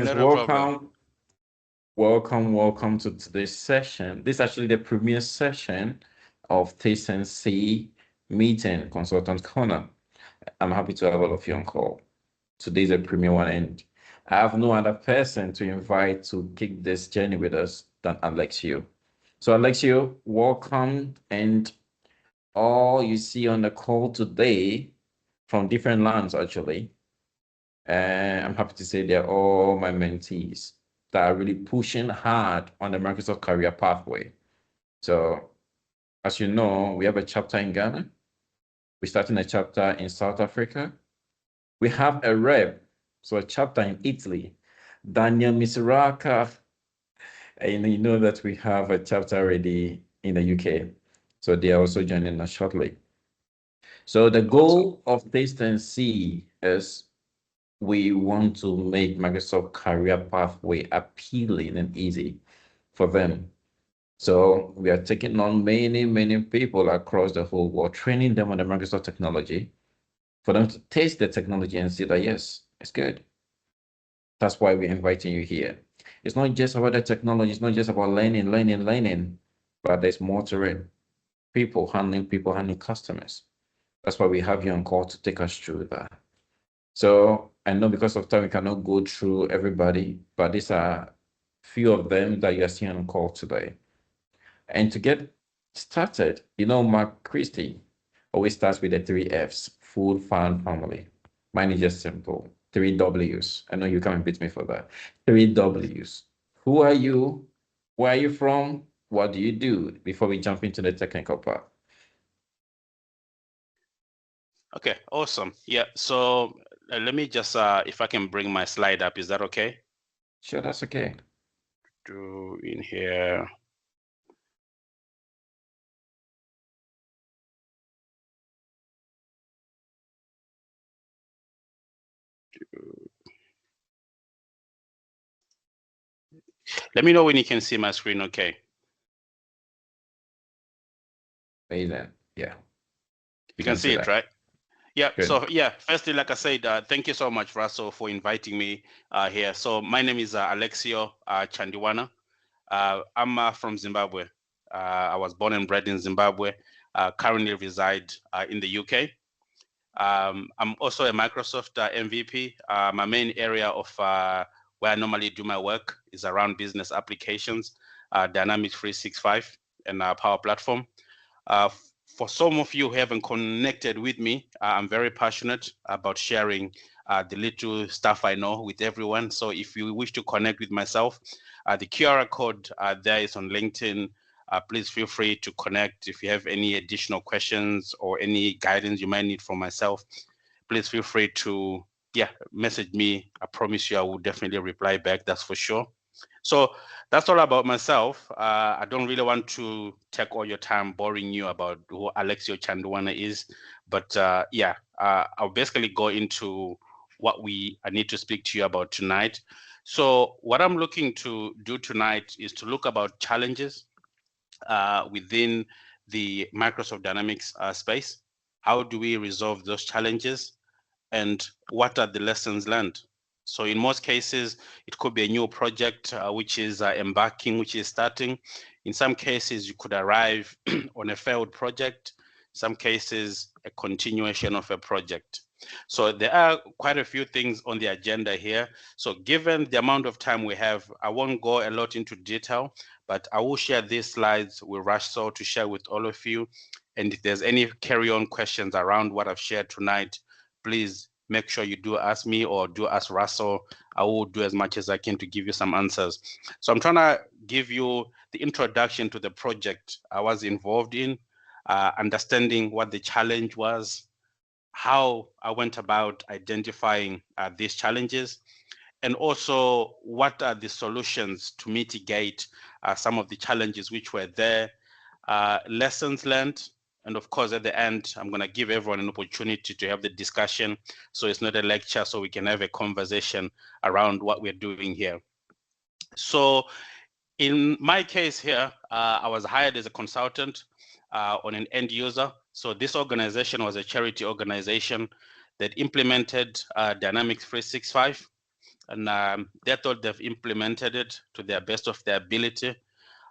friends, not a problem. welcome to today's session. This is actually the premier session of Taste and See Meeting Consultant Corner. I'm happy to have all of you on call. Today's a premier one, and I have no other person to invite to kick this journey with us than Alexio. So, Alexio, welcome, and all you see on the call today from different lands, actually. And I'm happy to say they're all my mentees that are really pushing hard on the Microsoft career pathway. So, as you know, we have a chapter in Ghana. We're starting a chapter in South Africa. We have a rep, so a chapter in Italy, Daniel Misraka. And you know that we have a chapter already in the UK. So they are also joining us shortly. So the goal of Taste and See is we want to make Microsoft career pathway appealing and easy for them. So we are taking on many people across the whole world, training them on the Microsoft technology for them to taste the technology and see that, yes, it's good. That's why we're inviting you here. It's not just about the technology. It's not just about learning, but there's more to it. People handling customers. That's why we have you on call to take us through that. So I know because of time, we cannot go through everybody, but these are few of them that you are seeing on call today. And to get started, you know, Mark Christie always starts with the 3 Fs, food, fun, family. Mine is just simple, 3 Ws. I know you come and beat me for that. 3 Ws. Who are you? Where are you from? What do you do? Before we jump into the technical part. Okay, awesome. Yeah, so let me just, if I can bring my slide up, is that okay? Sure, that's okay. Do in here. Let me know when you can see my screen, okay? Amazing. Yeah. You can see it, right? Yeah, Good. so yeah, firstly, like I said, thank you so much, Russell, for inviting me here. So my name is Alexio Chandiwana. I'm from Zimbabwe. I was born and bred in Zimbabwe, currently reside in the UK. I'm also a Microsoft MVP. My main area of where I normally do my work is around business applications, Dynamics 365 and Power Platform. For some of you who haven't connected with me, I'm very passionate about sharing the little stuff I know with everyone. So if you wish to connect with myself, the QR code there is on LinkedIn. Please feel free to connect. If you have any additional questions or any guidance you might need from myself, please feel free to message me. I promise you I will definitely reply back, that's for sure. So that's all about myself. I don't really want to take all your time boring you about who Alexio Chandiwana is, but I'll basically go into what I need to speak to you about tonight. So what I'm looking to do tonight is to look about challenges within the Microsoft Dynamics space. How do we resolve those challenges? And what are the lessons learned? So in most cases, it could be a new project which is embarking, which is starting. In some cases, you could arrive on a failed project. In some cases, a continuation of a project. So there are quite a few things on the agenda here. So given the amount of time we have, I won't go a lot into detail, but I will share these slides with Russell to share with all of you. And if there's any carry-on questions around what I've shared tonight, please make sure you do ask me or do ask Russell. I will do as much as I can to give you some answers. So I'm trying to give you the introduction to the project I was involved in, understanding what the challenge was, how I went about identifying these challenges, and also what are the solutions to mitigate some of the challenges which were there, lessons learned, and of course, at the end, I'm going to give everyone an opportunity to have the discussion. So it's not a lecture, so we can have a conversation around what we're doing here. So in my case here, I was hired as a consultant on an end user. So this organization was a charity organization that implemented Dynamics 365 and they thought they've implemented it to their best of their ability.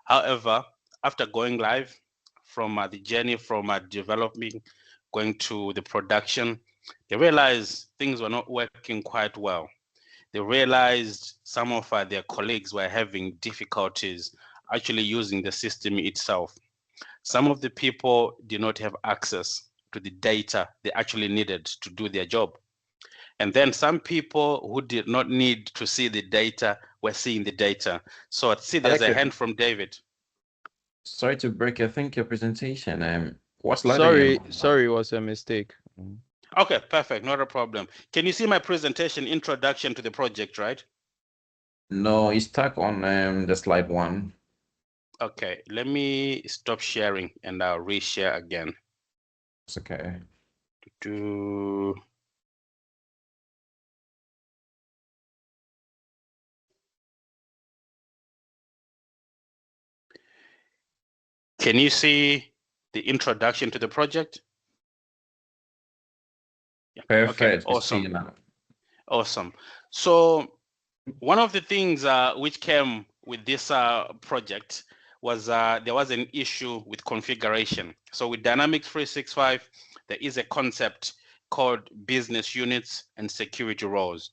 However, after going live from the journey from developing, going to the production, they realized things were not working quite well. They realized some of their colleagues were having difficulties actually using the system itself. Some of the people did not have access to the data they actually needed to do their job. And then some people who did not need to see the data were seeing the data. So I see there's a Alexio, hand from David. sorry to break, I think your presentation. What's loading in? Sorry, it was a mistake. Okay, perfect, not a problem. Can you see my presentation, introduction to the project, right? No, it's stuck on the slide 1. Okay, let me stop sharing and I'll reshare again. It's okay. Can you see the introduction to the project? Yeah. Perfect. Okay, We see awesome. you now. Awesome. So one of the things which came with this project was there was an issue with configuration. So with Dynamics 365, there is a concept called business units and security roles.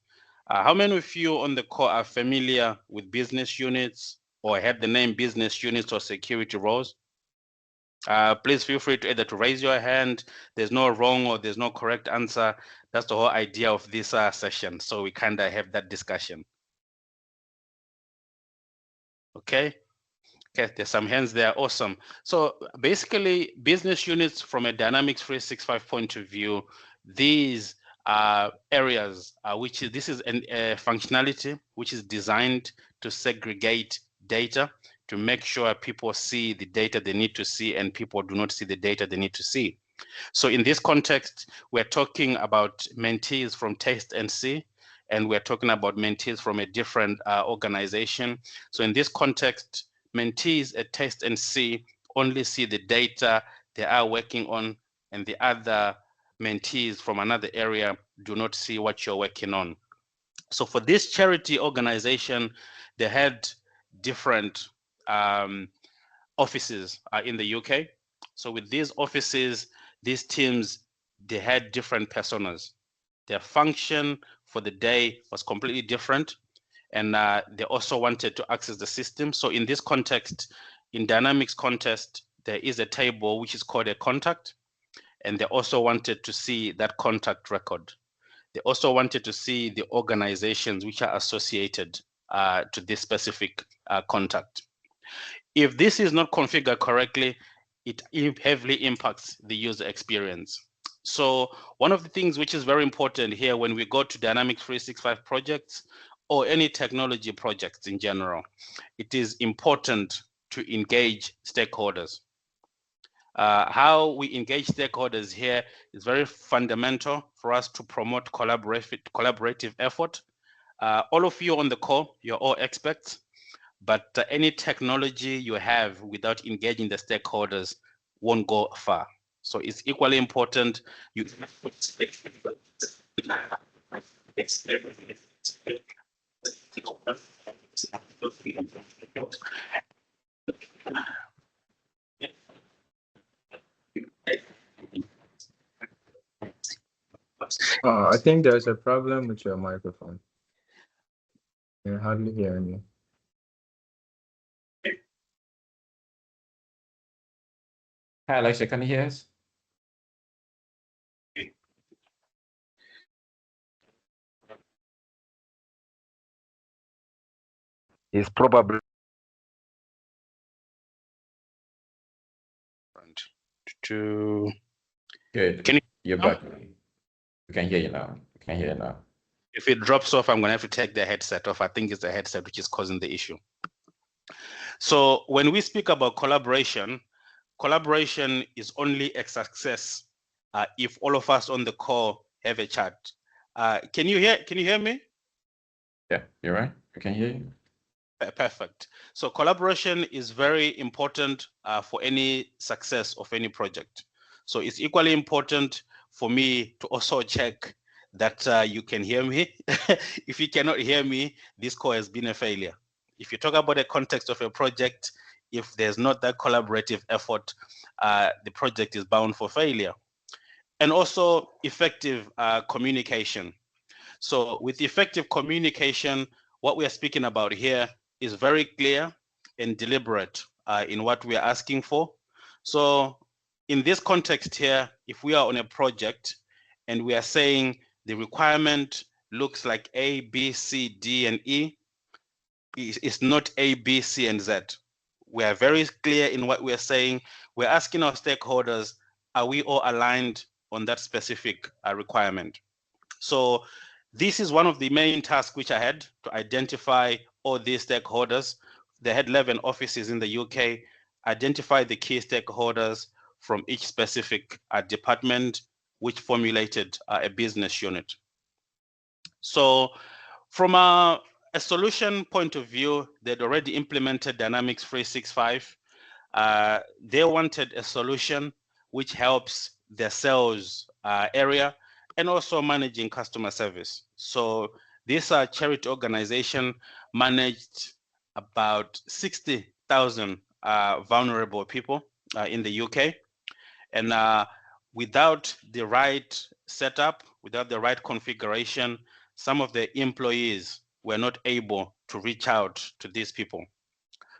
How many of you on the call are familiar with business units or have the name business units or security roles? Please feel free to either to raise your hand. There's no wrong or there's no correct answer. That's the whole idea of this session. So we kind of have that discussion. Okay. Okay, there's some hands there. Awesome. So basically, business units from a Dynamics 365 point of view, these are areas this is a functionality which is designed to segregate data to make sure people see the data they need to see and people do not see the data they need to see. So in this context, we're talking about mentees from Taste and See, and we're talking about mentees from a different organization. So in this context, mentees at Taste and See only see the data they are working on, and the other mentees from another area do not see what you're working on. So for this charity organization, they had different offices in the UK. So with these offices, these teams, they had different personas. Their function for the day was completely different. And they also wanted to access the system. So in this context, in Dynamics context, there is a table which is called a contact. And they also wanted to see that contact record. They also wanted to see the organizations which are associated to this specific contact. If this is not configured correctly, it heavily impacts the user experience. So one of the things which is very important here when we go to Dynamics 365 projects or any technology projects in general, it is important to engage stakeholders. How we engage stakeholders here is very fundamental for us to promote collaborative effort. All of you on the call, you're all experts. But any technology you have without engaging the stakeholders won't go far. So it's equally important you I think there's a problem with your microphone. You're hardly hearing me. Hi, Alexia, can you hear us? It's probably to. Good. Can you? You're back. We can hear you now. We can hear you now. If it drops off, I'm gonna have to take the headset off. I think it's the headset which is causing the issue. So when we speak about collaboration is only a success if all of us on the call have a chat. Can you hear me? Yeah, you're right. We can hear you. Perfect. So collaboration is very important for any success of any project. So it's equally important for me to also check that you can hear me. If you cannot hear me, this call has been a failure. If you talk about the context of a project, if there's not that collaborative effort, the project is bound for failure. And also effective communication. So with effective communication, what we are speaking about here is very clear and deliberate in what we are asking for. So in this context here, if we are on a project and we are saying the requirement looks like A, B, C, D, and E, it's not A, B, C, and Z. We are very clear in what we are saying. We're asking our stakeholders, are we all aligned on that specific requirement? So this is one of the main tasks which I had to identify all these stakeholders. They had 11 offices in the UK, identify the key stakeholders from each specific department, which formulated a business unit. So from a solution point of view, they'd already implemented Dynamics 365. They wanted a solution which helps their sales area and also managing customer service. So this charity organization managed about 60,000 vulnerable people in the UK. And without the right setup, without the right configuration, some of the employees were not able to reach out to these people.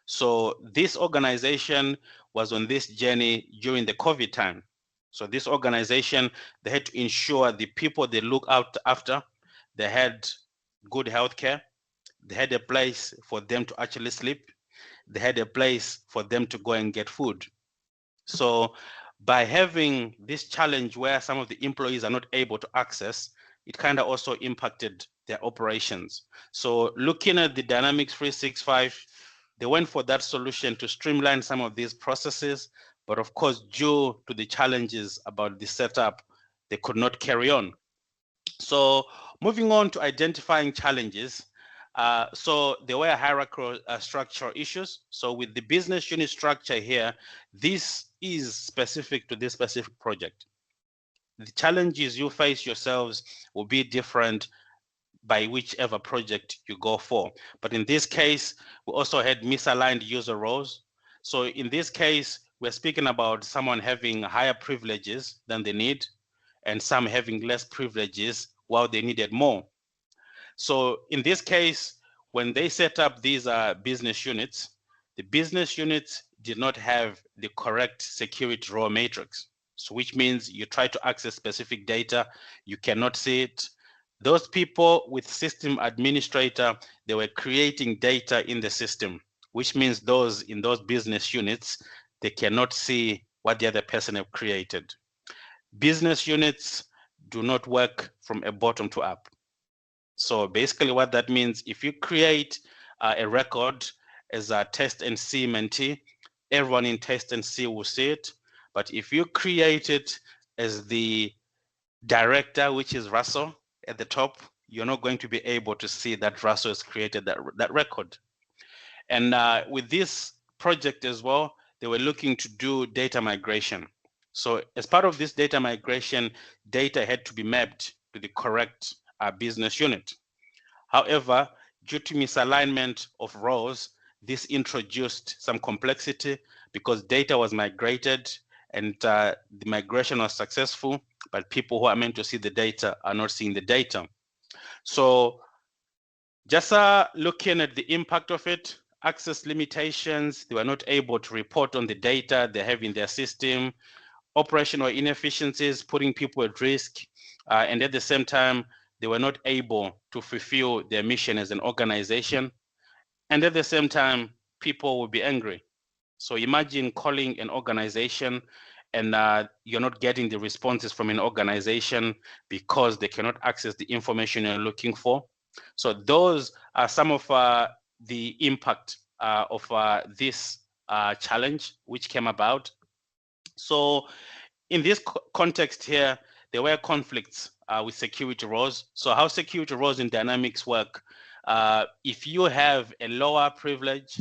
So this organization was on this journey during the COVID time. So this organization, they had to ensure the people they look out after, they had good healthcare, they had a place for them to actually sleep, they had a place for them to go and get food. So by having this challenge where some of the employees are not able to access, it kind of also impacted their operations. So looking at the Dynamics 365, they went for that solution to streamline some of these processes, but of course, due to the challenges about the setup, they could not carry on. So moving on to identifying challenges. So there were hierarchical structural issues. So with the business unit structure here, this is specific to this specific project. The challenges you face yourselves will be different by whichever project you go for. But in this case, we also had misaligned user roles. So in this case, we're speaking about someone having higher privileges than they need, and some having less privileges while they needed more. So in this case, when they set up these business units, the business units did not have the correct security role matrix. So which means you try to access specific data, you cannot see it. Those people with system administrator, they were creating data in the system, which means those in those business units, they cannot see what the other person have created. Business units do not work from a bottom to up. So basically what that means, if you create a record as a test and see mentee, everyone in test and see will see it. But if you create it as the director, which is Russell at the top, you're not going to be able to see that Russell has created that record. And with this project as well, they were looking to do data migration. So as part of this data migration, data had to be mapped to the correct business unit. However, due to misalignment of roles, this introduced some complexity because data was migrated and the migration was successful, but people who are meant to see the data are not seeing the data. So just looking at the impact of it, access limitations, they were not able to report on the data they have in their system, operational inefficiencies, putting people at risk, and at the same time, they were not able to fulfill their mission as an organization. And at the same time, people will be angry. So imagine calling an organization and you're not getting the responses from an organization because they cannot access the information you're looking for. So those are some of the impact of this challenge which came about. So in this context here, there were conflicts with security roles. So how security roles in Dynamics work, if you have a lower privilege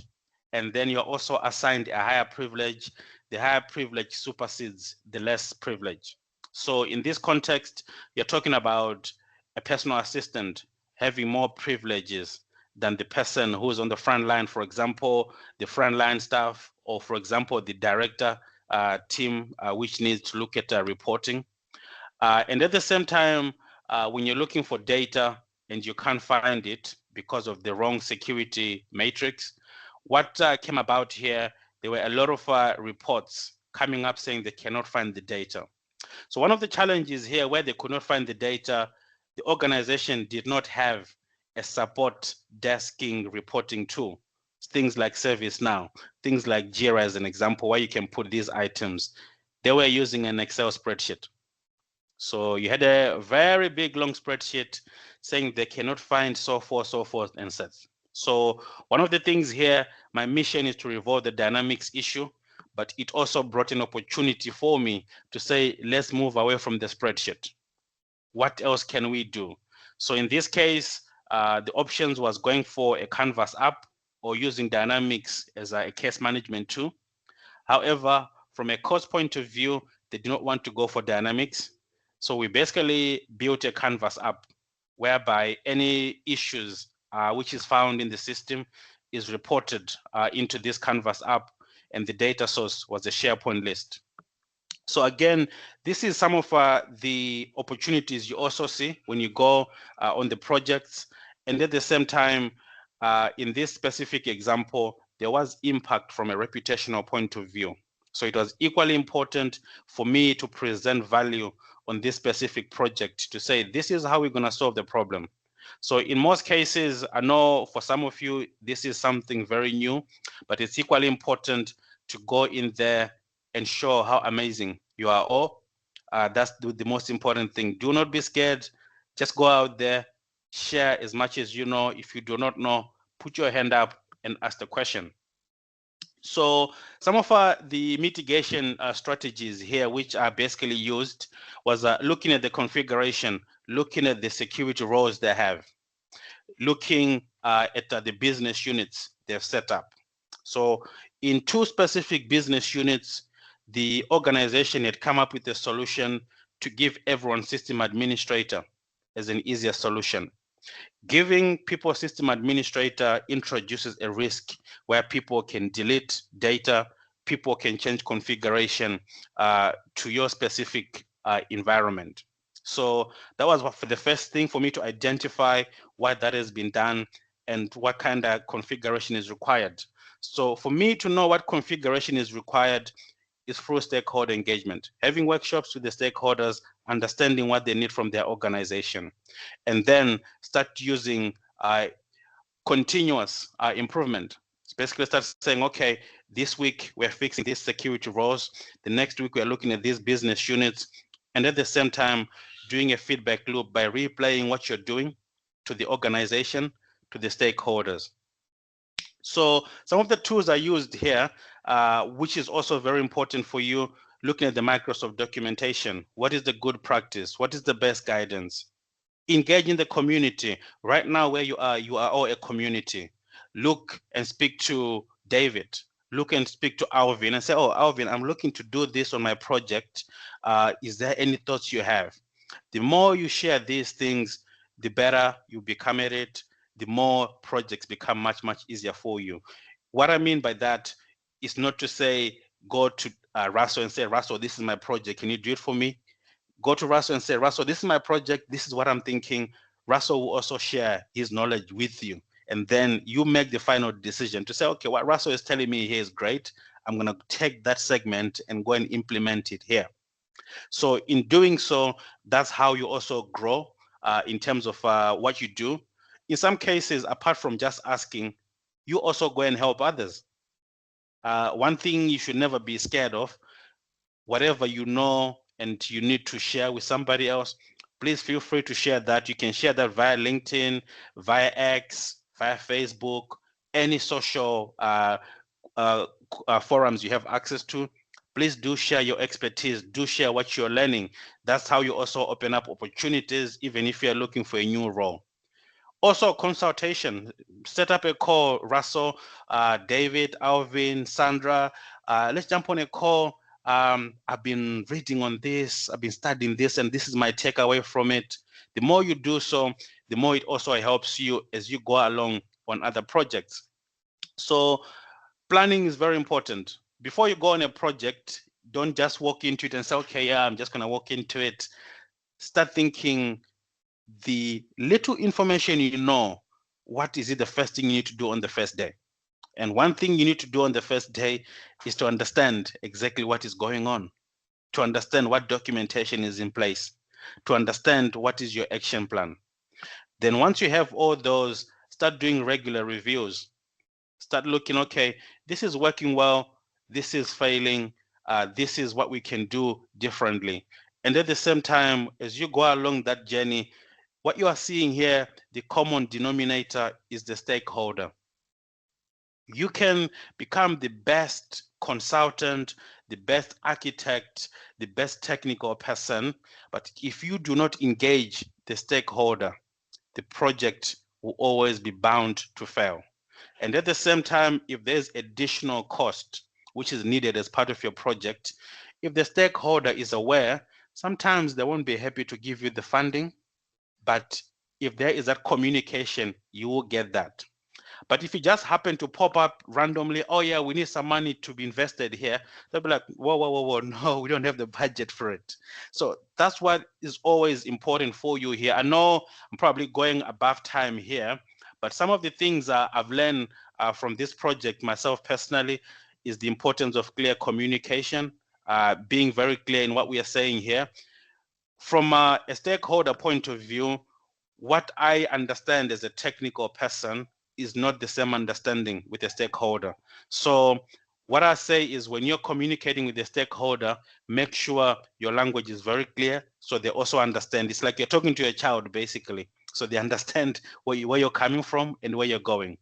and then you're also assigned a higher privilege, the higher privilege supersedes the less privilege. So in this context, you're talking about a personal assistant having more privileges than the person who's on the front line, for example, the front line staff, or for example, the director team, which needs to look at reporting. And at the same time, when you're looking for data and you can't find it because of the wrong security matrix, what came about here, there were a lot of reports coming up saying they cannot find the data. So one of the challenges here, where they could not find the data, the organization did not have a support desking reporting tool. Things like ServiceNow, things like Jira as an example, where you can put these items. They were using an Excel spreadsheet. So you had a very big, long spreadsheet saying they cannot find so forth, and such. So one of the things here, my mission is to resolve the dynamics issue, but it also brought an opportunity for me to say, let's move away from the spreadsheet. What else can we do? So in this case, the options was going for a Canvas app or using Dynamics as a case management tool. However, from a cost point of view, they do not want to go for Dynamics. So we basically built a Canvas app whereby any issues which is found in the system is reported into this Canvas app, and the data source was a SharePoint list. So again, this is some of the opportunities you also see when you go on the projects. And at the same time, in this specific example, there was impact from a reputational point of view. So it was equally important for me to present value on this specific project to say, this is how we're going to solve the problem. So in most cases, I know for some of you, this is something very new, but it's equally important to go in there and show how amazing you are all. That's the most important thing. Do not be scared. Just go out there, share as much as you know. If you do not know, put your hand up and ask the question. So some of the mitigation strategies here, which are basically used, was looking at the configuration, looking at the security roles they have, looking at the business units they've set up. So in 2 specific business units, the organization had come up with a solution to give everyone system administrator as an easier solution. Giving people system administrator introduces a risk where people can delete data, people can change configuration to your specific environment. So that was the first thing for me to identify why that has been done and what kind of configuration is required. So for me to know what configuration is required is through stakeholder engagement, having workshops with the stakeholders, understanding what they need from their organization, and then start using continuous improvement. So basically start saying, okay, this week we're fixing these security roles, the next week we're looking at these business units, and at the same time doing a feedback loop by replaying what you're doing to the organization, to the stakeholders. So some of the tools I used here, which is also very important for you, looking at the Microsoft documentation. What is the good practice? What is the best guidance? Engage in the community. Right now where you are all a community. Look and speak to David. Look and speak to Alvin and say, oh, Alvin, I'm looking to do this on my project. Is there any thoughts you have? The more you share these things, the better you become at it, the more projects become much, much easier for you. What I mean by that is not to say, go to Russell and say, Russell, this is my project. Can you do it for me? Go to Russell and say, Russell, this is my project. This is what I'm thinking. Russell will also share his knowledge with you. And then you make the final decision to say, okay, what Russell is telling me here is great. I'm going to take that segment and go and implement it here. So in doing so, that's how you also grow in terms of what you do. In some cases, apart from just asking, you also go and help others. One thing you should never be scared of, whatever you know and you need to share with somebody else, please feel free to share that. You can share that via LinkedIn, via X, via Facebook, any social forums you have access to. Please do share your expertise, do share what you're learning. That's how you also open up opportunities, even if you're looking for a new role. Also, consultation. Set up a call, Russell, David, Alvin, Sandra. Let's jump on a call. I've been reading on this, I've been studying this, and this is my takeaway from it. The more you do so, the more it also helps you as you go along on other projects. So planning is very important. Before you go on a project, don't just walk into it and say, okay, yeah, I'm just going to walk into it. Start thinking the little information you know, what is it the first thing you need to do on the first day? And one thing you need to do on the first day is to understand exactly what is going on, to understand what documentation is in place, to understand what is your action plan. Then once you have all those, start doing regular reviews. Start looking, okay, this is working well, this is failing, this is what we can do differently. And at the same time, as you go along that journey, what you are seeing here, the common denominator is the stakeholder. You can become the best consultant, the best architect, the best technical person, but if you do not engage the stakeholder, the project will always be bound to fail. And at the same time, if there's additional cost which is needed as part of your project, if the stakeholder is aware, sometimes they won't be happy to give you the funding, but if there is that communication, you will get that. But if you just happen to pop up randomly, oh yeah, we need some money to be invested here, they'll be like, whoa, whoa, whoa, whoa, no, we don't have the budget for it. So that's what is always important for you here. I know I'm probably going above time here, but some of the things I've learned from this project myself personally is the importance of clear communication, being very clear in what we are saying here. From a stakeholder point of view, what I understand as a technical person is not the same understanding with a stakeholder. So what I say is when you're communicating with the stakeholder, make sure your language is very clear so they also understand. It's like you're talking to a child, basically. So they understand where you're coming from and where you're going.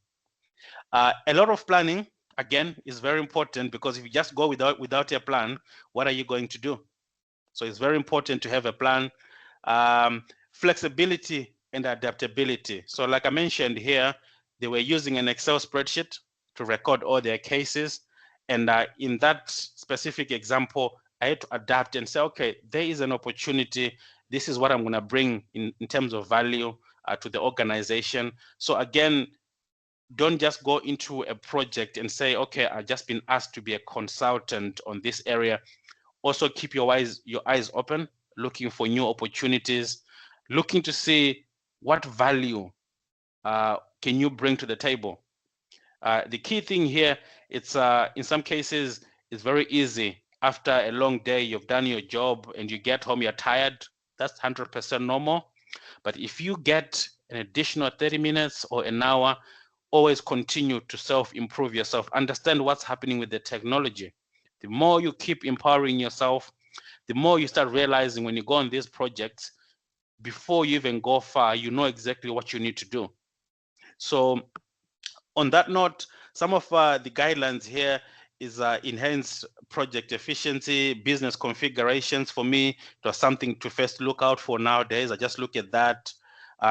A lot of planning, again, is very important because if you just go without a plan, what are you going to do? So it's very important to have a plan. Flexibility and adaptability. So like I mentioned here, they were using an Excel spreadsheet to record all their cases. And in that specific example, I had to adapt and say, okay, there is an opportunity. This is what I'm going to bring in terms of value to the organization. So again, don't just go into a project and say, okay, I've just been asked to be a consultant on this area. Also keep your eyes open, looking for new opportunities, looking to see what value can you bring to the table. The key thing here, it's in some cases, it's very easy. After a long day, you've done your job and you get home, you're tired. That's 100% normal. But if you get an additional 30 minutes or an hour, always continue to self-improve yourself. Understand what's happening with the technology. The more you keep empowering yourself, the more you start realizing when you go on these projects, before you even go far, you know exactly what you need to do. So on that note, some of the guidelines here is enhanced project efficiency, business configurations. For me, it was something to first look out for nowadays. I just look at that,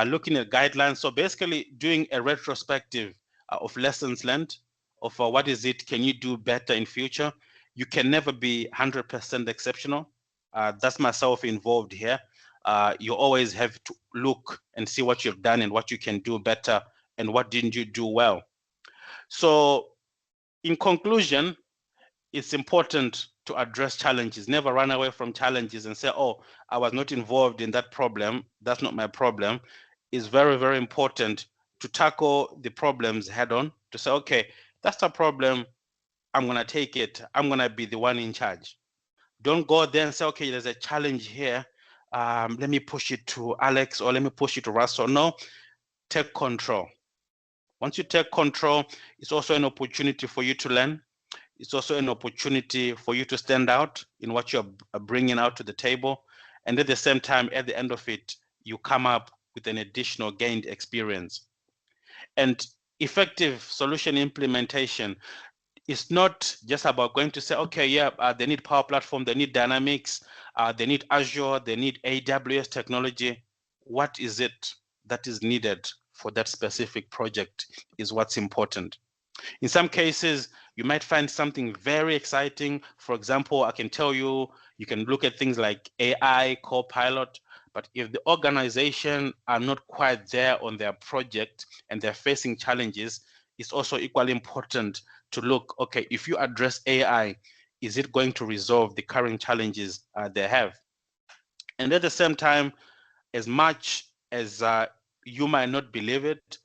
looking at guidelines. So basically doing a retrospective of lessons learned, of what is it, can you do better in future? You can never be 100% exceptional. That's myself involved here. You always have to look and see what you've done and what you can do better and what didn't you do well. So in conclusion, it's important to address challenges. Never run away from challenges and say, oh, I was not involved in that problem. That's not my problem. It's very, very important to tackle the problems head on, to say, okay, that's a problem. I'm going to take it. I'm going to be the one in charge. Don't go there and say, okay, there's a challenge here. Let me push it to Alex or let me push it to Russell. No, take control. Once you take control, it's also an opportunity for you to learn. It's also an opportunity for you to stand out in what you're bringing out to the table. And at the same time, at the end of it, you come up with an additional gained experience. And effective solution implementation is not just about going to say, okay, yeah, they need Power Platform, they need Dynamics, they need Azure, they need AWS technology. What is it that is needed for that specific project is what's important. In some cases, You might find something very exciting. For example, I can tell you, you can look at things like AI, Copilot, but if the organization are not quite there on their project and they're facing challenges, it's also equally important to look, okay, if you address AI, is it going to resolve the current challenges they have? And at the same time, as much as you might not believe it,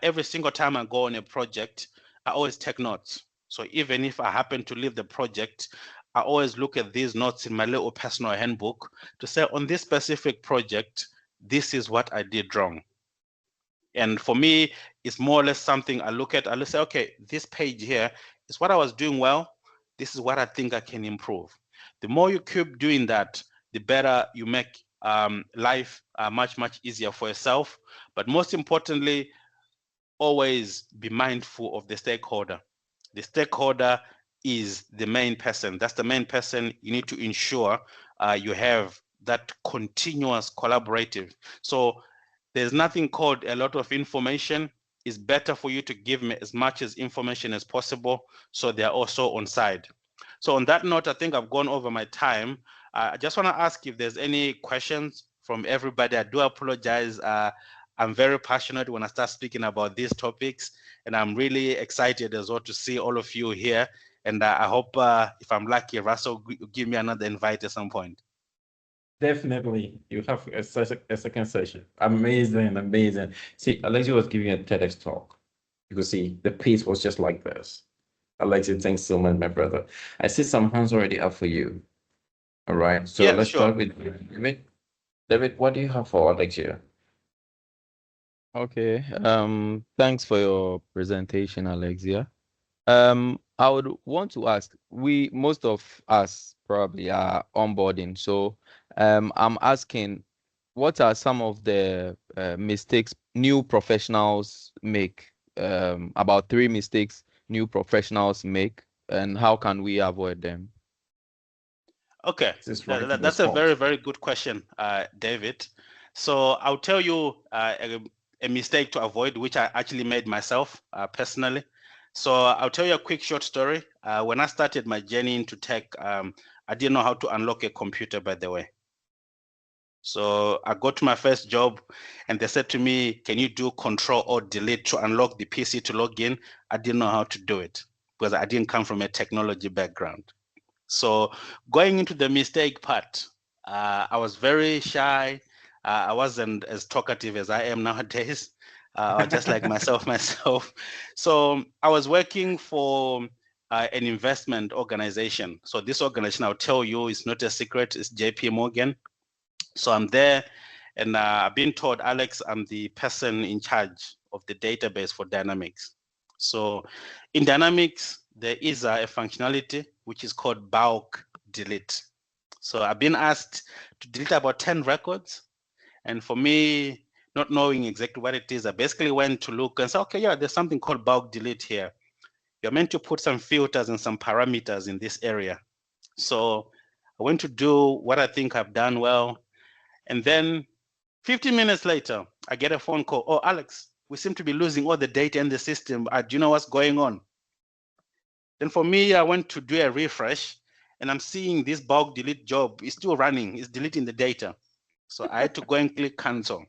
every single time I go on a project, I always take notes. So even if I happen to leave the project, I always look at these notes in my little personal handbook to say, on this specific project, this is what I did wrong. And for me, it's more or less something I look at. I say, okay, this page here is what I was doing well. This is what I think I can improve. The more you keep doing that, the better you make life much, much easier for yourself. But most importantly, always be mindful of the stakeholder. The stakeholder is the main person. That's the main person you need to ensure you have that continuous collaborative. So there's nothing called a lot of information. It's better for you to give me as much as information as possible so they're also on side. So on that note, I think I've gone over my time. I just want to ask if there's any questions from everybody. I do apologize. I'm very passionate when I start speaking about these topics, and I'm really excited as well to see all of you here. And I hope if I'm lucky, Russell will give me another invite at some point. Definitely, you have a second session. Amazing, amazing. See, Alexio was giving a TEDx talk. You could see the pace was just like this. Alexio, thanks so much, my brother. I see some hands already up for you. All right, so Yeah, let's sure. start with David. David, what do you have for Alexio? Okay. Thanks for your presentation, Alexia. I would want to ask, most of us probably are onboarding. So, I'm asking, what are some of the mistakes new professionals make? About 3 mistakes new professionals make, and how can we avoid them? Okay, This is right that's a very, response. very good question, David. So I'll tell you a mistake to avoid, which I actually made myself personally. So I'll tell you a quick short story. When I started my journey into tech, I didn't know how to unlock a computer, by the way. So I got to my first job and they said to me, can you do Control or Delete to unlock the PC to log in? I didn't know how to do it because I didn't come from a technology background. So going into the mistake part, I was very shy. I wasn't as talkative as I am nowadays, just like myself. So I was working for an investment organization. So this organization, I'll tell you, is not a secret. It's JP Morgan. So I'm there and I've been told, Alex, I'm the person in charge of the database for Dynamics. So in Dynamics, there is a functionality which is called bulk delete. So I've been asked to delete about 10 records. And for me, not knowing exactly what it is, I basically went to look and say, okay, yeah, there's something called bulk delete here. You're meant to put some filters and some parameters in this area. So I went to do what I think I've done well. And then 15 minutes later, I get a phone call. Oh, Alex, we seem to be losing all the data in the system. Do you know what's going on? Then for me, I went to do a refresh and I'm seeing this bulk delete job is still running. It's deleting the data. So I had to go and click cancel.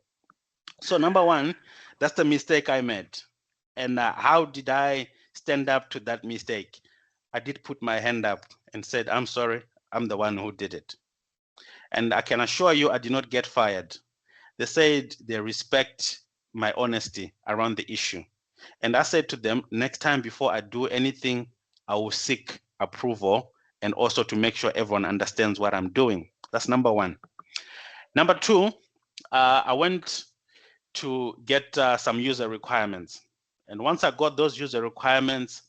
So number one, that's the mistake I made. And how did I stand up to that mistake? I did put my hand up and said, I'm sorry, I'm the one who did it. And I can assure you, I did not get fired. They said they respect my honesty around the issue. And I said to them, next time before I do anything, I will seek approval and also to make sure everyone understands what I'm doing. That's number one. Number two, I went to get some user requirements. And once I got those user requirements,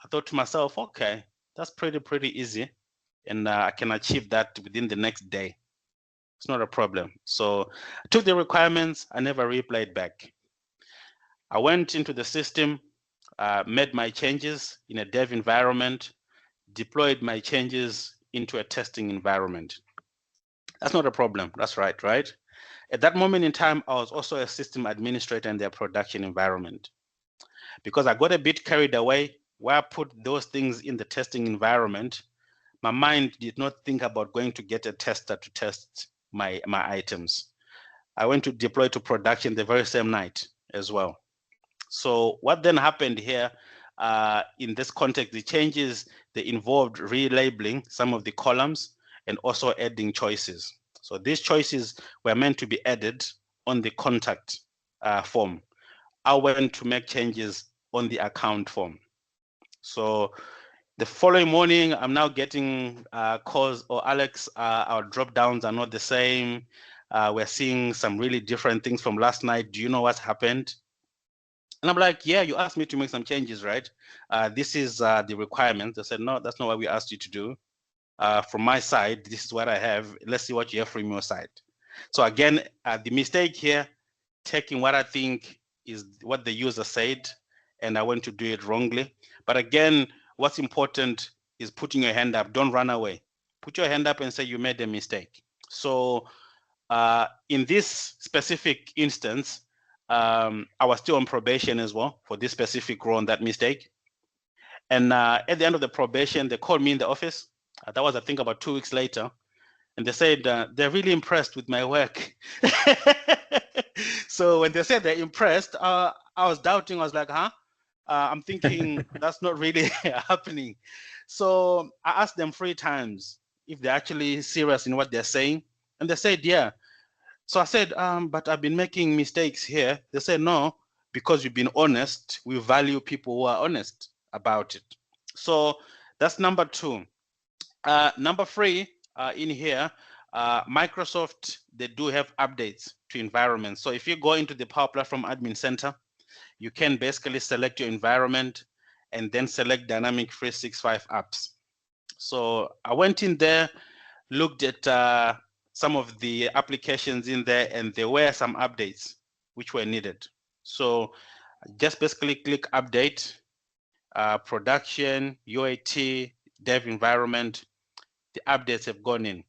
I thought to myself, okay, that's pretty easy. And I can achieve that within the next day. It's not a problem. So I took the requirements, I never replayed back. I went into the system, made my changes in a dev environment, deployed my changes into a testing environment. That's not a problem, that's right? At that moment in time, I was also a system administrator in their production environment. Because I got a bit carried away where I put those things in the testing environment, my mind did not think about going to get a tester to test my items. I went to deploy to production the very same night as well. So what then happened here in this context, the changes, they involved relabeling some of the columns and also adding choices. So these choices were meant to be added on the contact form. I went to make changes on the account form. So the following morning, I'm now getting calls, or Alex, our drop downs are not the same. We're seeing some really different things from last night. Do you know what's happened? And I'm like, yeah, you asked me to make some changes, right? This is the requirement. They said, no, that's not what we asked you to do. From my side, this is what I have. Let's see what you have from your side. So again, the mistake here, taking what I think is what the user said, and I went to do it wrongly. But again, what's important is putting your hand up. Don't run away. Put your hand up and say you made a mistake. So in this specific instance, I was still on probation as well for this specific role on that mistake. And at the end of the probation, they called me in the office. That was, I think, about 2 weeks later. And they said they're really impressed with my work. So when they said they're impressed, I was doubting. I was like, huh? I'm thinking that's not really happening. So I asked them 3 times if they're actually serious in what they're saying. And they said, yeah. So I said, but I've been making mistakes here. They said, no, because you've been honest. We value people who are honest about it. So that's number 2. Number 3 in here, Microsoft, they do have updates to environments. So if you go into the Power Platform Admin Center, you can basically select your environment and then select Dynamic 365 apps. So I went in there, looked at some of the applications in there, and there were some updates which were needed. So just basically click update, production, UAT, dev environment. The updates have gone in.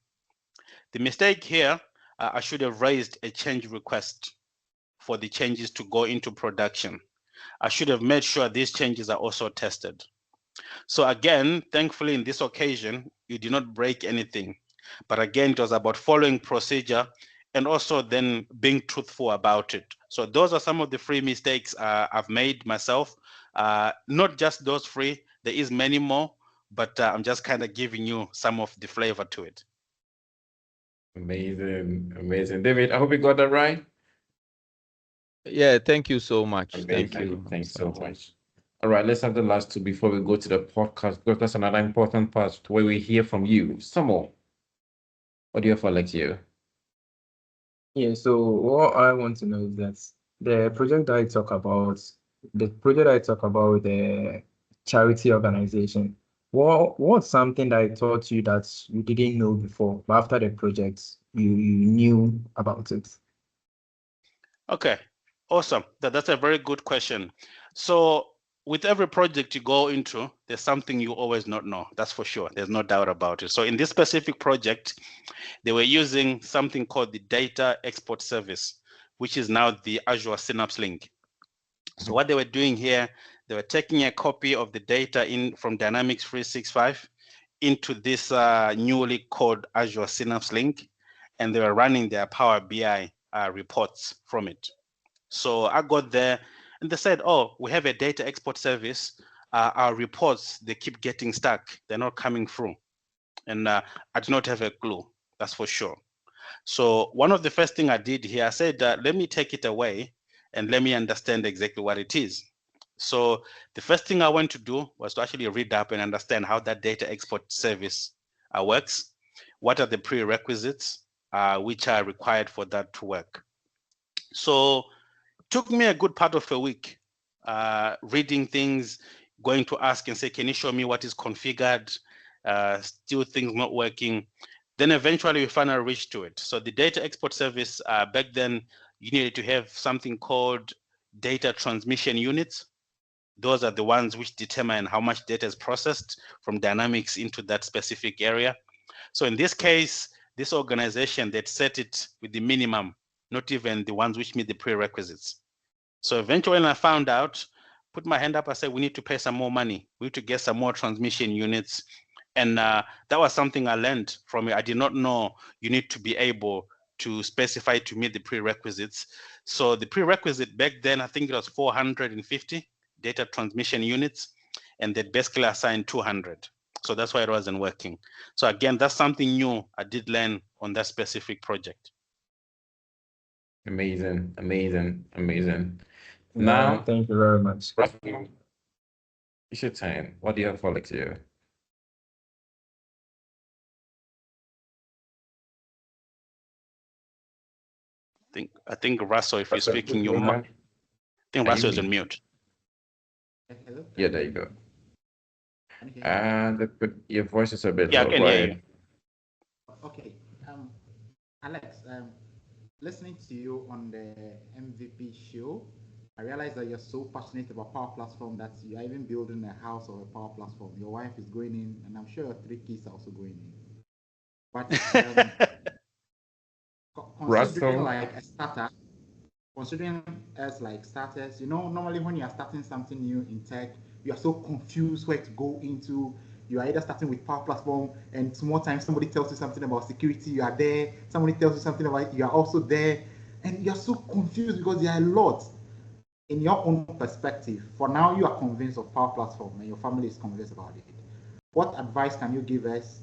The mistake here, I should have raised a change request for the changes to go into production. I should have made sure these changes are also tested. So again, thankfully in this occasion, you did not break anything. But again, it was about following procedure and also then being truthful about it. So those are some of the 3 mistakes I've made myself. Not just those 3, there is many more, but I'm just kind of giving you some of the flavor to it. Amazing, amazing. David, I hope you got that right. Yeah, thank you so much. Thank Amazing. you. Thanks so much. All right, let's have the last 2 before we go to the podcast, because that's another important part where we hear from you. Some more. What do you have for Alexio? Yeah, so what I want to know is that the project I talk about, the charity organization, what's something that I taught you that you didn't know before, but after the project, you knew about it? Okay, awesome. That's a very good question. So with every project you go into, there's something you always not know. That's for sure. There's no doubt about it. So in this specific project, they were using something called the Data Export Service, which is now the Azure Synapse Link. So what they were doing here, they were taking a copy of the data in from Dynamics 365 into this newly called Azure Synapse Link, and they were running their Power BI reports from it. So I got there and they said, oh, we have a data export service. Our reports, they keep getting stuck. They're not coming through. And I do not have a clue, that's for sure. So one of the first thing I did here, I said, let me take it away and let me understand exactly what it is. So the first thing I went to do was to actually read up and understand how that data export service works. What are the prerequisites which are required for that to work? So it took me a good part of a week reading things, going to ask and say, can you show me what is configured? Still things not working. Then eventually we finally reached to it. So the data export service, back then, you needed to have something called data transmission units. Those are the ones which determine how much data is processed from Dynamics into that specific area. So in this case, this organization, they'd set it with the minimum, not even the ones which meet the prerequisites. So eventually when I found out, put my hand up. I said, we need to pay some more money. We need to get some more transmission units. And that was something I learned from it. I did not know you need to be able to specify to meet the prerequisites. So the prerequisite back then, I think it was 450 data transmission units, and they basically assigned 200. So that's why it wasn't working. So again, that's something new I did learn on that specific project. Amazing, amazing, amazing. Yeah, Now, thank you very much. Russell, it's your time. What do you have for Alexio? I think Russell, if you're Russell, speaking, you your have- mic. I think Are Russell you is on mute? mute. Hello? Yeah, there you go. Can you hear me? Your voice is a bit Yeah, I low. can Go hear ahead. you. Okay. Alex, listening to you on the MVP show, I realized that you're so passionate about Power Platform that you're even building a house of a Power Platform. Your wife is going in, and I'm sure your 3 kids are also going in. But considering Russell, like a starter, considering as like starters, normally when you are starting something new in tech, you are so confused where to go into. You are either starting with Power Platform, and small time somebody tells you something about security, you are there. Somebody tells you something about you are also there, and you are so confused because there are a lot. In your own perspective, for now you are convinced of Power Platform, and your family is convinced about it. What advice can you give us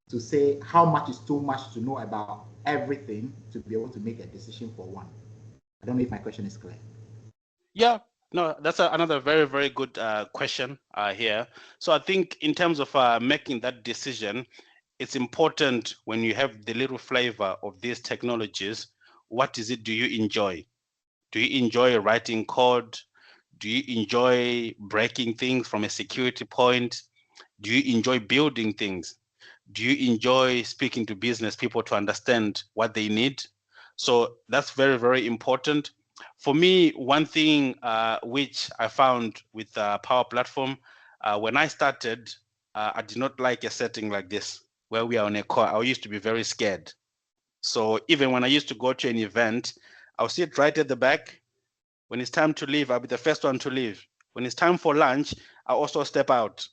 to say how much is too much to know about everything to be able to make a decision for one? I don't know if my question is clear. Yeah, no, that's another very, very good question here. So I think in terms of making that decision, it's important when you have the little flavor of these technologies, what is it do you enjoy? Do you enjoy writing code? Do you enjoy breaking things from a security point? Do you enjoy building things? Do you enjoy speaking to business people to understand what they need? So that's very, very important. For me, one thing which I found with Power Platform, when I started, I did not like a setting like this where we are on a call. I used to be very scared. So even when I used to go to an event, I'll sit right at the back. When it's time to leave, I'll be the first one to leave. When it's time for lunch, I'll also step out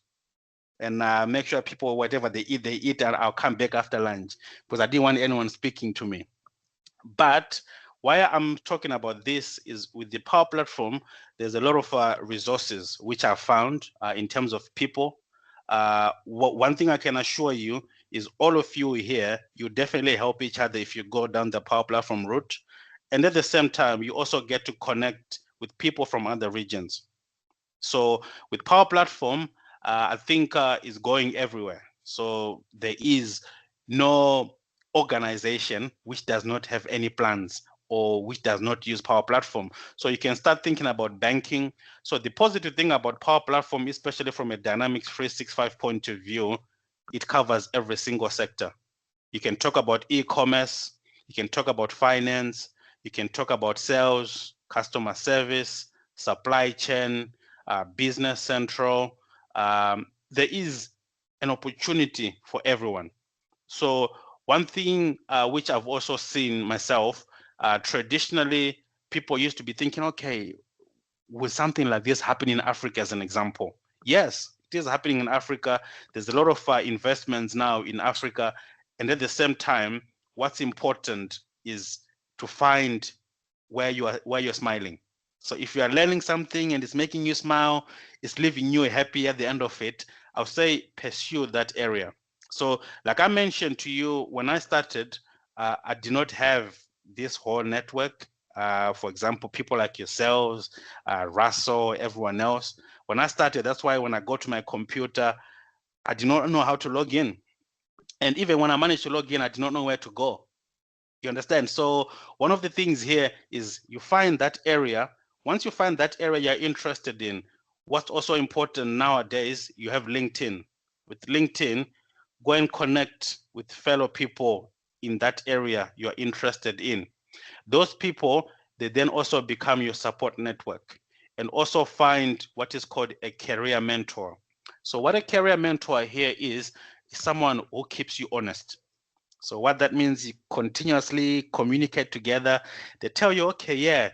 and make sure people, whatever they eat, and I'll come back after lunch because I didn't want anyone speaking to me. But why I'm talking about this is with the Power Platform, there's a lot of resources which are found in terms of people. One thing I can assure you is all of you here, you definitely help each other if you go down the Power Platform route. And at the same time, you also get to connect with people from other regions. So with Power Platform, I think is going everywhere. So there is no organization which does not have any plans or which does not use Power Platform. So you can start thinking about banking. So the positive thing about Power Platform, especially from a Dynamics 365 point of view, it covers every single sector. You can talk about e-commerce, you can talk about finance, you can talk about sales, customer service, supply chain, business central. There is an opportunity for everyone. So one thing which I've also seen myself, traditionally, people used to be thinking, okay, will something like this happen in Africa as an example? Yes, it is happening in Africa. There's a lot of investments now in Africa. And at the same time, what's important is to find where you're smiling. So if you are learning something and it's making you smile, it's leaving you happy at the end of it, I'll say pursue that area. So like I mentioned to you, when I started, I did not have this whole network. For example, people like yourselves, Russell, everyone else. When I started, that's why when I go to my computer, I did not know how to log in. And even when I managed to log in, I did not know where to go. You understand? So one of the things here is you find that area. Once you find that area you're interested in, what's also important nowadays, you have LinkedIn. With LinkedIn, go and connect with fellow people in that area you're interested in. Those people, they then also become your support network, and also find what is called a career mentor. So what a career mentor here is someone who keeps you honest. So what that means, you continuously communicate together. They tell you, okay, yeah,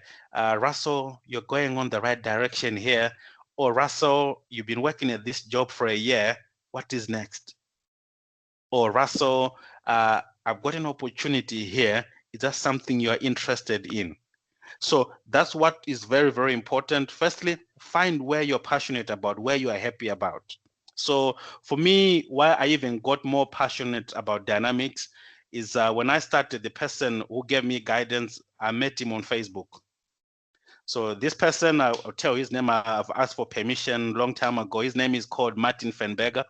Russell, you're going on the right direction here. "Oh, Russell, you've been working at this job for a year. What is next?" Or, "Russell, I've got an opportunity here. Is that something you're interested in?" So that's what is very, very important. Firstly, find where you're passionate about, where you are happy about. So for me, why I even got more passionate about dynamics is when I started, the person who gave me guidance, I met him on Facebook. So this person, I'll tell his name, I've asked for permission long time ago. His name is called Martin Fenberger.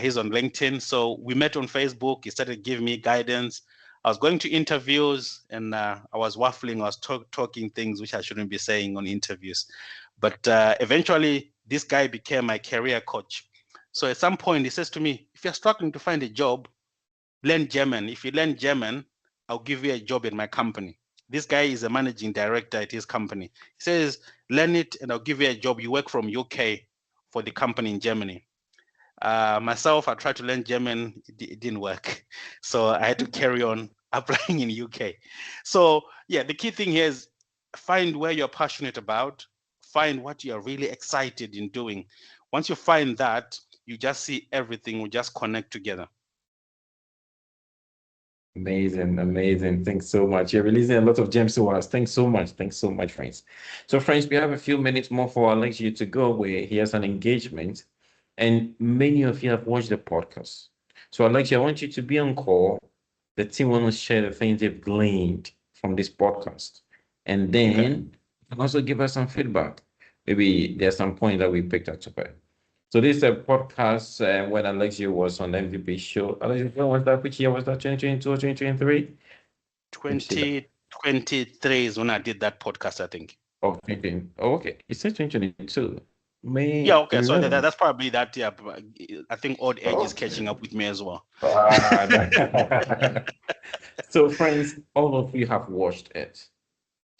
He's on LinkedIn. So we met on Facebook. He started giving me guidance. I was going to interviews and I was waffling. I was talking things which I shouldn't be saying on interviews. But eventually, this guy became my career coach. So at some point, he says to me, "If you're struggling to find a job, learn German. If you learn German, I'll give you a job in my company." This guy is a managing director at his company. He says, "Learn it and I'll give you a job. You work from UK for the company in Germany." Myself, I tried to learn German. It didn't work. So I had to carry on applying in UK. So yeah, the key thing here is find where you're passionate about, find what you're really excited in doing. Once you find that, you just see everything will just connect together. Amazing, amazing. Thanks so much. You're releasing a lot of gems to us. Thanks so much. Thanks so much, friends. So, friends, we have a few minutes more for Alexio to go where he has an engagement. And many of you have watched the podcast. So, Alexio, I want you to be on call. The team want to share the things they've gleaned from this podcast. And then you can also give us some feedback. Maybe there's some point that we picked up today. So this is a podcast when Alexio was on the MVP show. Alexio, when was that? Which year was that? 2022 or 2023? 2023 is when I did that podcast, I think. Oh, 20. Oh, okay. It said 2022. May Yeah, okay. So 11th. that's probably that. Yeah, I think old age is catching up with me as well. So, friends, all of you have watched it.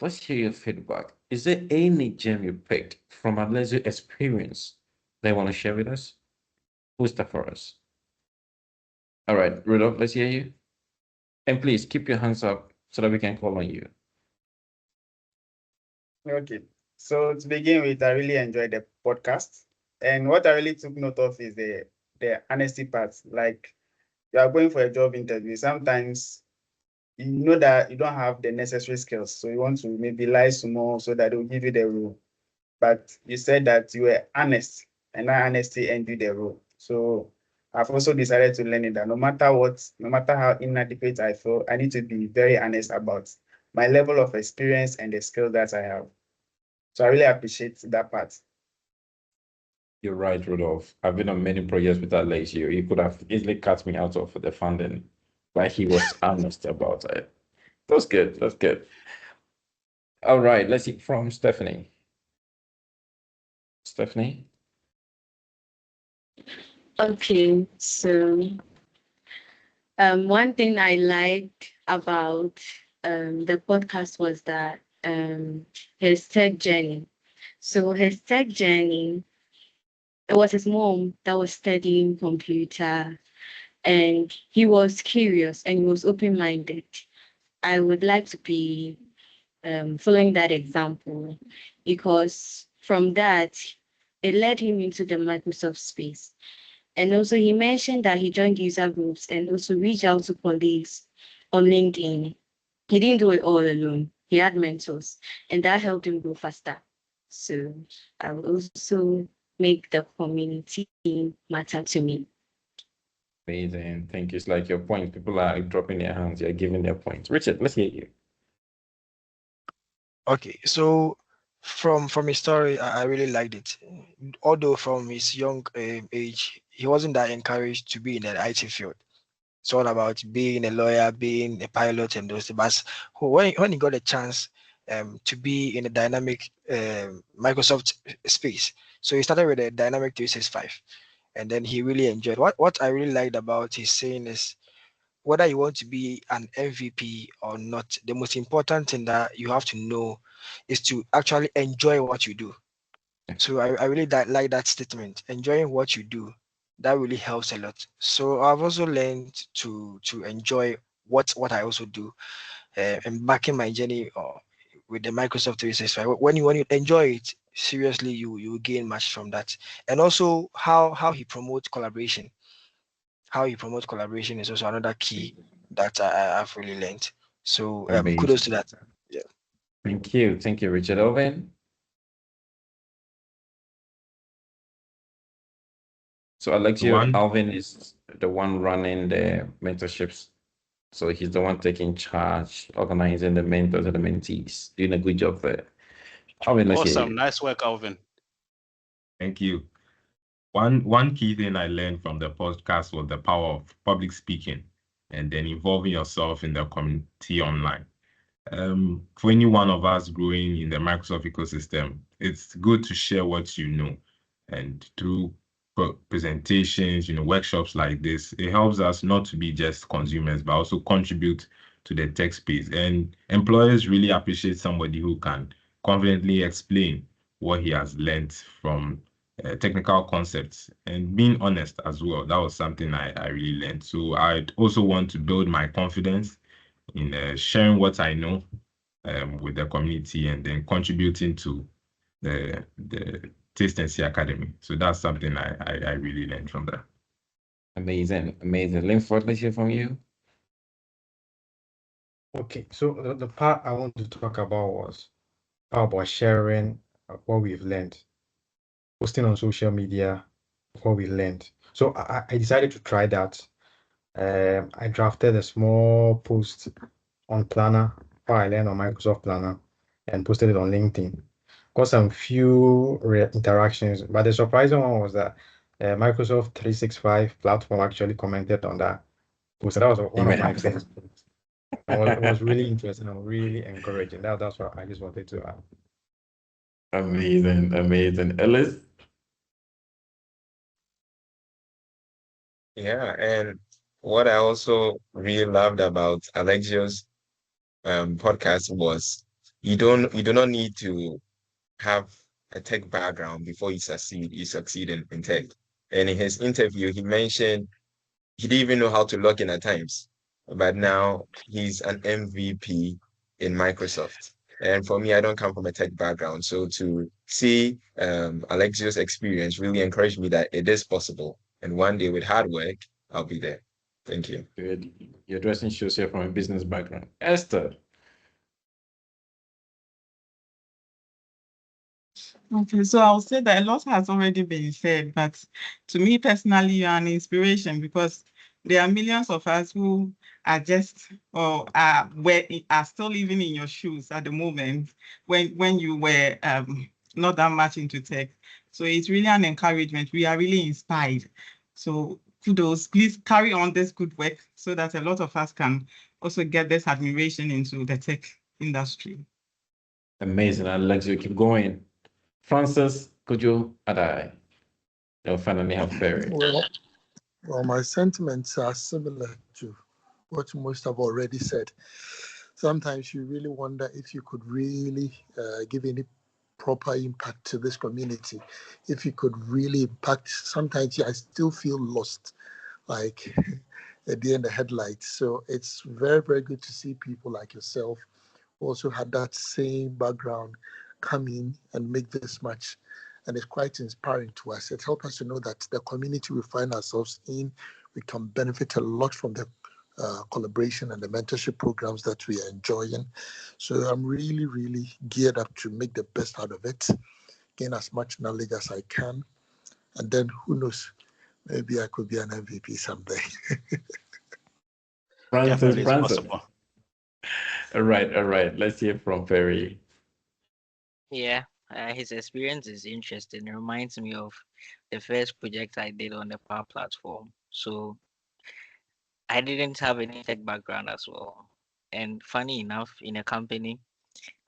Let's hear your feedback. Is there any gem you picked from Alexio's experience they want to share with us? Who's that for us? All right, Rudolph, let's hear you. And please keep your hands up so that we can call on you. Okay. So to begin with, I really enjoyed the podcast. And what I really took note of is the honesty part. Like you are going for a job interview. Sometimes you know that you don't have the necessary skills. So you want to maybe lie some more so that they'll give you the role. But you said that you were honest and that honesty earned you the role. So I've also decided to learn it that no matter what, no matter how inadequate I feel, I need to be very honest about my level of experience and the skills that I have. So I really appreciate that part. You're right, Rudolph. I've been on many projects with Alexio. He could have easily cut me out of the funding, but he was honest about it. That's good. That's good. All right, let's see from Stephanie. Stephanie? Okay, so one thing I liked about the podcast was that his tech journey. So his tech journey, it was his mom that was studying computer, and he was curious and he was open-minded. I would like to be following that example because from that, it led him into the Microsoft space. And also, he mentioned that he joined user groups and also reached out to colleagues on LinkedIn. He didn't do it all alone. He had mentors, and that helped him go faster. So I will also make the community matter to me. Amazing. Thank you. It's like your point. People are dropping their hands. You're giving their points. Richard, let's hear you. Okay, so from his story, I really liked it. Although from his young age, he wasn't that encouraged to be in the IT field. It's all about being a lawyer, being a pilot, and those things. But when he got a chance to be in a dynamic Microsoft space, so he started with a Dynamic 365, and then he really enjoyed. What I really liked about his saying is, whether you want to be an MVP or not, the most important thing that you have to know is to actually enjoy what you do. So I really like that statement. Enjoying what you do, that really helps a lot. So I've also learned to enjoy what I also do, and back in my journey with the Microsoft 365. When you enjoy it, seriously you gain much from that. And also how he promotes collaboration. How he promotes collaboration is also another key that I've really learned. So kudos to Amazing. that. Yeah. Thank you. Thank you, Richard. Owen. So Alexio, Alvin is the one running the mentorships. So he's the one taking charge, organizing the mentors and the mentees, doing a good job there. Alvin, let's hear Awesome. you. Nice work, Alvin. Thank you. One key thing I learned from the podcast was the power of public speaking and then involving yourself in the community online. For any one of us growing in the Microsoft ecosystem, it's good to share what you know. And through presentations, workshops like this, it helps us not to be just consumers, but also contribute to the tech space. And employers really appreciate somebody who can confidently explain what he has learned from technical concepts and being honest as well. That was something I really learned. So I also want to build my confidence in sharing what I know with the community and then contributing to the Taste and See Academy. So that's something I really learned from that. Amazing, amazing. Linford, let's hear from you. Okay, so the part I want to talk about was about sharing what we've learned, posting on social media what we learned. So I decided to try that. I drafted a small post on Planner, what I learned on Microsoft Planner, and posted it on LinkedIn. Got some few interactions, but the surprising one was that Microsoft 365 platform actually commented on that post. So that was one of my first. It was really interesting and really encouraging. That's what I just wanted to add. Amazing, amazing. Ellis? Yeah, and what I also really loved about Alexio's podcast was you do not need to have a tech background before you succeed. You succeed in tech. And in his interview, he mentioned he didn't even know how to log in at times, but now he's an MVP in Microsoft. And for me, I don't come from a tech background, so to see Alexio's experience really encouraged me that it is possible. And one day with hard work, I'll be there. Thank you. Good. Your dressing shows here from a business background. Esther? Okay, so I'll say that a lot has already been said, but to me personally, you're an inspiration because there are millions of us who are just or are still living in your shoes at the moment when you were not that much into tech. So it's really an encouragement. We are really inspired. So kudos. Please carry on this good work so that a lot of us can also get this admiration into the tech industry. Amazing. I'd like you to keep going. Francis, could you add I? They'll finally have Ferry. Well, my sentiments are similar to what most have already said. Sometimes you really wonder if you could really give any proper impact to this community, if you could really impact. Sometimes I still feel lost, like a deer in the headlights. So it's very, very good to see people like yourself who also had that same background come in and make this much. And it's quite inspiring to us. It helps us to know that the community we find ourselves in, we can benefit a lot from the collaboration and the mentorship programs that we are enjoying. So I'm really, really geared up to make the best out of it, gain as much knowledge as I can. And then who knows, maybe I could be an MVP someday. Definitely it's possible. All right. Let's hear from Ferry. Yeah, his experience is interesting. It reminds me of the first project I did on the Power Platform. So I didn't have any tech background as well. And funny enough, in a company,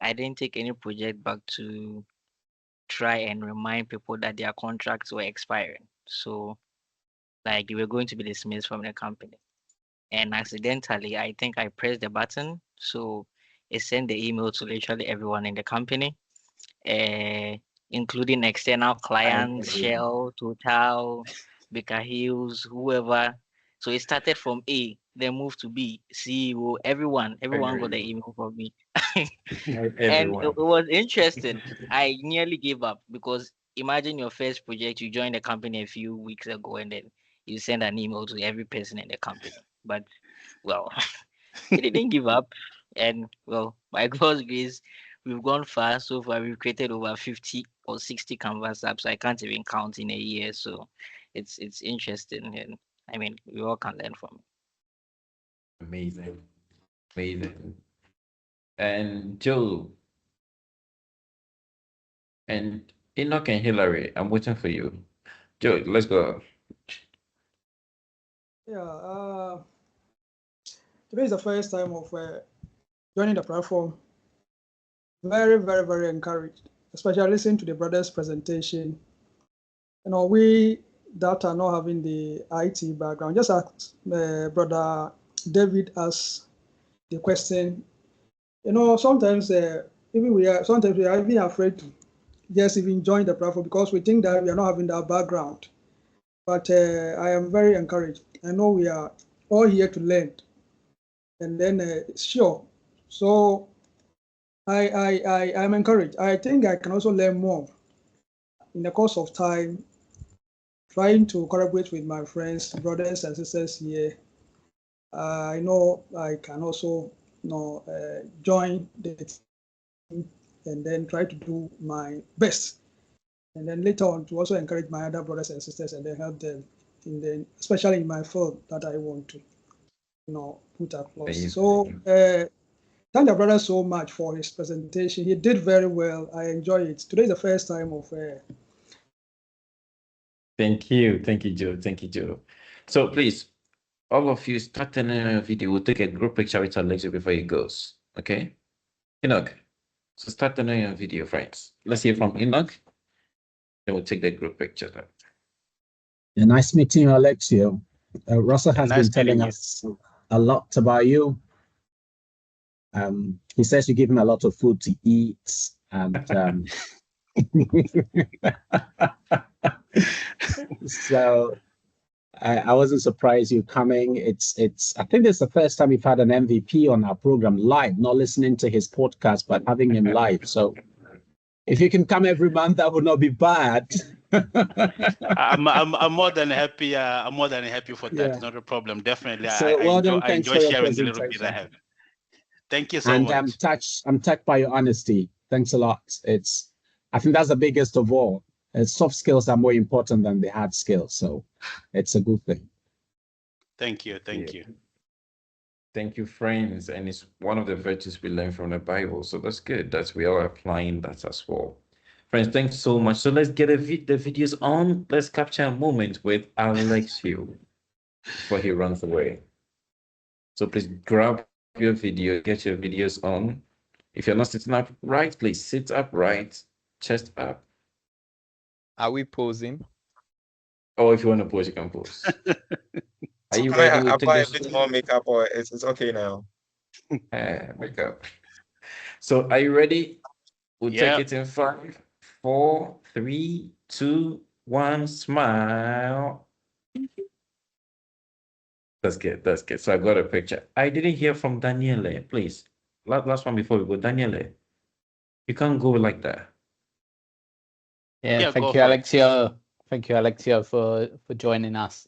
I didn't take any project back to try and remind people that their contracts were expiring. So, like, they were going to be dismissed from the company. And accidentally, I think I pressed the button. So it sent the email to literally everyone in the company, including external clients, Shell, Total, Baker Hills, whoever. So it started from A then moved to be CEO. Everyone got the email from me. And Everyone. it was interesting. I nearly gave up because imagine your first project, you joined the company a few weeks ago, and then you send an email to every person in the company. But well, he didn't give up. And well, by God's grace, we've gone far. So far, we've created over 50 or 60 Canvas apps. I can't even count in a year. So it's interesting. And I mean, we all can learn from it. Amazing. Amazing. And Joe and Enoch and Hillary, I'm waiting for you. Joe, let's go. Yeah, today is the first time of joining the platform. Very, very, very encouraged, especially listening to the brother's presentation. You know, we that are not having the IT background, just ask brother David asked the question. You know, sometimes even we are even afraid to just even join the platform because we think that we are not having that background. But I am very encouraged. I know we are all here to learn, and then sure. So I am encouraged. I think I can also learn more in the course of time, trying to collaborate with my friends, brothers and sisters here. I know I can also join the team and then try to do my best. And then later on to also encourage my other brothers and sisters and then help them especially in my field that I want to put across. So thank the brother so much for his presentation. He did very well. I enjoy it. Today is the first time of Thank you, Joe. Thank you, Joe. So please, all of you, start turning on your video. We'll take a group picture with Alexio before he goes. Okay, Enoch. So start turning on your video, friends. Let's hear from Enoch. Then we'll take the group picture. Yeah, nice meeting you, Alexio. Russell has been telling us a lot about you. He says you give him a lot of food to eat, and so I wasn't surprised you coming. I think it's the first time we've had an MVP on our program live, not listening to his podcast, but having him live. So if you can come every month, that would not be bad. I'm more than happy. I'm more than happy for that. Yeah. It's not a problem. Definitely. So I enjoy sharing the little bit I have. Thank you so much. And I'm touched by your honesty. Thanks a lot. I think that's the biggest of all. Soft skills are more important than the hard skills. So it's a good thing. Thank you. Thank you. Thank you, friends. And it's one of the virtues we learn from the Bible. So that's good. We are applying that as well. Friends, thanks so much. So let's get the videos on. Let's capture a moment with Alexio before he runs away. So please grab your video, get your videos on. If you're not sitting upright, please sit upright, chest up. Are we posing? Oh, if you want to pose, you can pose. Are you I ready? apply a bit more makeup, or it's okay now? Makeup. So are you ready? We'll Yeah. take it in 5, 4, 3, 2, 1. Smile. That's good. That's good. So I got a picture. I didn't hear from Daniele. Please, last one before we go. Daniele, you can't go like that. Yeah, thank you, Alexio. Thank you, Alexio, for joining us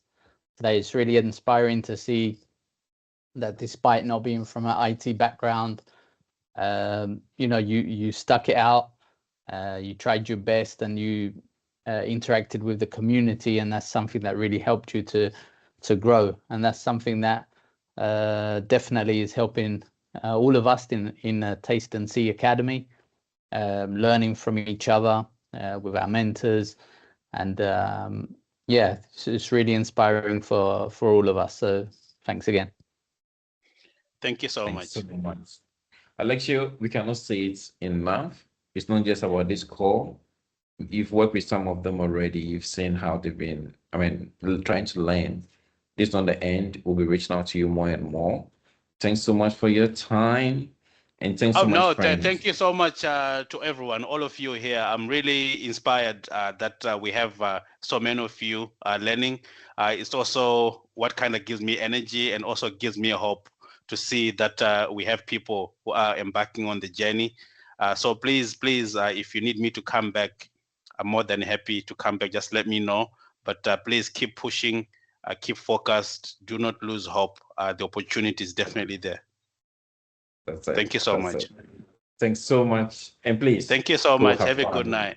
today. It's really inspiring to see that despite not being from an IT background, you stuck it out. You tried your best, and you interacted with the community, and that's something that really helped you to grow. And that's something that definitely is helping all of us in Taste and See Academy, learning from each other with our mentors, and it's really inspiring for all of us. So thanks again. Thank you so Thanks much. so much. Alexio, we cannot say it enough. It's not just about this call. You've worked with some of them already. You've seen how they've been, trying to learn. This is not the end. We'll be reaching out to you more and more. Thanks so much for your time. And thanks Oh so much, no, friend. thank you so much to everyone, all of you here. I'm really inspired that we have so many of you learning. It's also what kind of gives me energy and also gives me a hope to see that we have people who are embarking on the journey. So please, if you need me to come back, I'm more than happy to come back. Just let me know. But please keep pushing, keep focused. Do not lose hope. The opportunity is definitely there. That's it. Thank you so That's much. it. Thanks so much. And please. Thank you so go much. have Have a fun. good night.